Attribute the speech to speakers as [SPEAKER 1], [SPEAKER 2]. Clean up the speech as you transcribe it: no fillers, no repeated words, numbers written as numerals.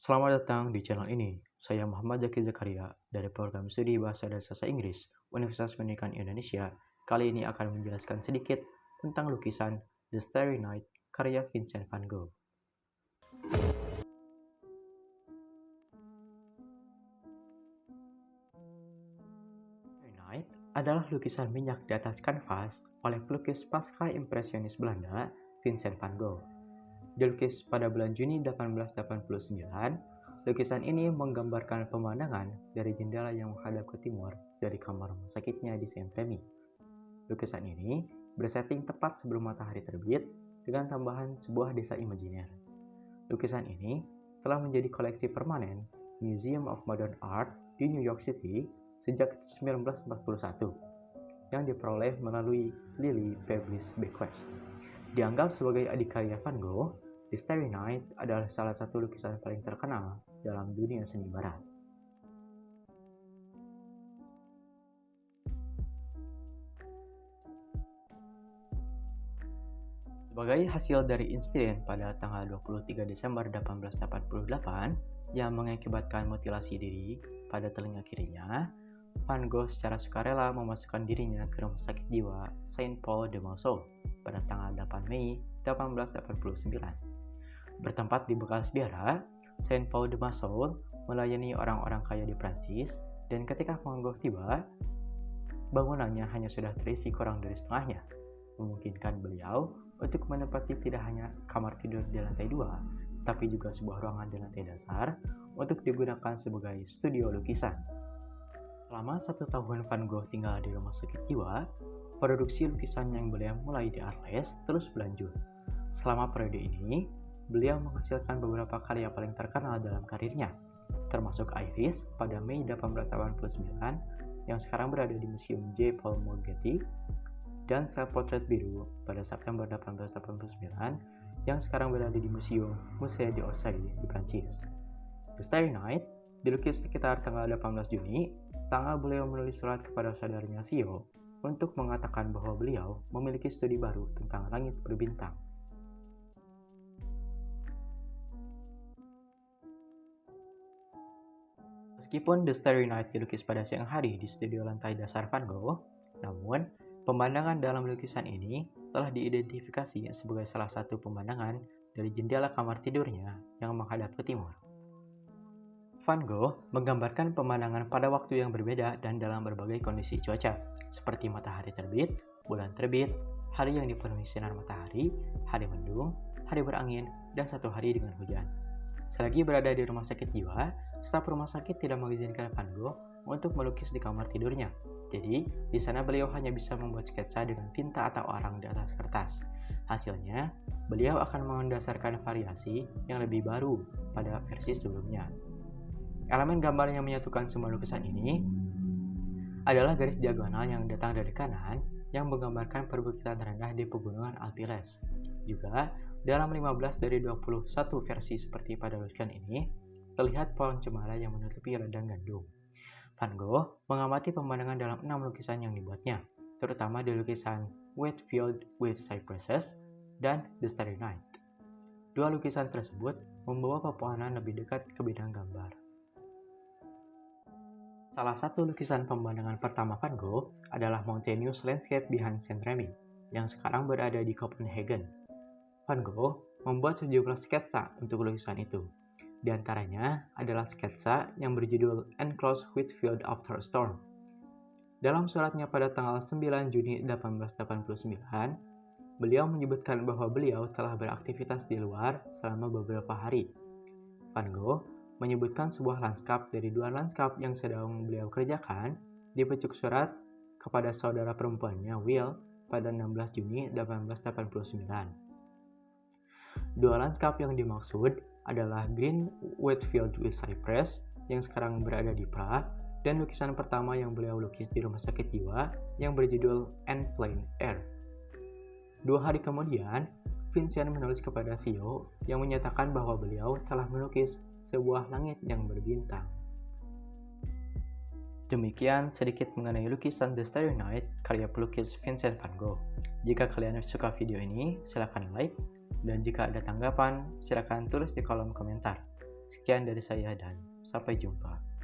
[SPEAKER 1] Selamat datang di channel ini. Saya Muhammad Zaki Zakaria dari program studi Bahasa dan Sastra Inggris Universitas Pendidikan Indonesia. Kali ini akan menjelaskan sedikit tentang lukisan The Starry Night karya Vincent van Gogh. Starry Night adalah lukisan minyak di atas kanvas oleh pelukis pasca impresionis Belanda Vincent van Gogh. Dilukis pada bulan Juni 1889, lukisan ini menggambarkan pemandangan dari jendela yang menghadap ke timur dari kamar rumah sakitnya di Saint-Rémy. Lukisan ini bersetting tepat sebelum matahari terbit dengan tambahan sebuah desa imajiner. Lukisan ini telah menjadi koleksi permanen Museum of Modern Art di New York City sejak 1941 yang diperoleh melalui Lily Peblis Bequest. Dianggap sebagai adikarya Van Gogh, The Starry Night adalah salah satu lukisan paling terkenal dalam dunia seni barat. Sebagai hasil dari insiden pada tanggal 23 Desember 1888 yang mengakibatkan mutilasi diri pada telinga kirinya, Van Gogh secara sukarela memasukkan dirinya ke rumah sakit jiwa Saint Paul de Monceau pada tanggal 8 Mei 1889. Bertempat di bekas biara, Saint Paul de Monceau melayani orang-orang kaya di Prancis, dan ketika Van Gogh tiba, bangunannya hanya sudah terisi kurang dari setengahnya, memungkinkan beliau untuk menempati tidak hanya kamar tidur di lantai 2, tapi juga sebuah ruangan di lantai dasar untuk digunakan sebagai studio lukisan. Selama 1 tahun Van Gogh tinggal di rumah sakit jiwa, produksi lukisan yang beliau mulai di Arles terus berlanjut. Selama periode ini, beliau menghasilkan beberapa karya paling terkenal dalam karirnya, termasuk Iris pada Mei 1889 yang sekarang berada di Museum J. Paul Morghetti, dan Self-Portrait Biru pada September 1889 yang sekarang berada di Museum Musée d'Orsay di Prancis. The Starry Night dilukis sekitar tanggal 18 Juni, tanggal beliau menulis surat kepada saudaranya Theo untuk mengatakan bahwa beliau memiliki studi baru tentang langit berbintang. Meskipun The Starry Night dilukis pada siang hari di studio lantai dasar Van Gogh, namun pemandangan dalam lukisan ini telah diidentifikasi sebagai salah satu pemandangan dari jendela kamar tidurnya yang menghadap ke timur. Van Gogh menggambarkan pemandangan pada waktu yang berbeda dan dalam berbagai kondisi cuaca, seperti matahari terbit, bulan terbit, hari yang dipenuhi sinar matahari, hari mendung, hari berangin, dan satu hari dengan hujan. Selagi berada di rumah sakit jiwa, staf rumah sakit tidak mengizinkan Van Gogh untuk melukis di kamar tidurnya. Jadi, di sana beliau hanya bisa membuat sketsa dengan tinta atau arang di atas kertas. Hasilnya, beliau akan mendasarkan variasi yang lebih baru pada versi sebelumnya. Elemen gambar yang menyatukan semua lukisan ini adalah garis diagonal yang datang dari kanan yang menggambarkan perbukitan rendah di pegunungan Alpiles. Juga, dalam 15 dari 21 versi seperti pada lukisan ini, terlihat pohon cemara yang menutupi ladang gandum. Van Gogh mengamati pemandangan dalam 6 lukisan yang dibuatnya, terutama di lukisan Wet Field with Cypresses dan The Starry Night. Dua lukisan tersebut membawa pepohonan lebih dekat ke bidang gambar. Salah satu lukisan pemandangan pertama Van Gogh adalah Mountainous Landscape Behind Saint-Rémy, yang sekarang berada di Copenhagen. Van Gogh membuat sejumlah sketsa untuk lukisan itu. Di antaranya adalah sketsa yang berjudul Enclosed Wheatfield After a Storm. Dalam suratnya pada tanggal 9 Juni 1889, beliau menyebutkan bahwa beliau telah beraktivitas di luar selama beberapa hari. Van Gogh menyebutkan sebuah lanskap dari dua lanskap yang sedang beliau kerjakan di pucuk surat kepada saudara perempuannya Will pada 16 Juni 1889. Dua lanskap yang dimaksud adalah Green Wheatfield with Cypress yang sekarang berada di Prague, dan lukisan pertama yang beliau lukis di rumah sakit jiwa yang berjudul En Plein Air. 2 hari kemudian, Vincent menulis kepada Theo yang menyatakan bahwa beliau telah melukis sebuah langit yang berbintang. Demikian sedikit mengenai lukisan The Starry Night karya pelukis Vincent van Gogh. Jika kalian suka video ini, silakan like, dan jika ada tanggapan, silakan tulis di kolom komentar. Sekian dari saya dan sampai jumpa.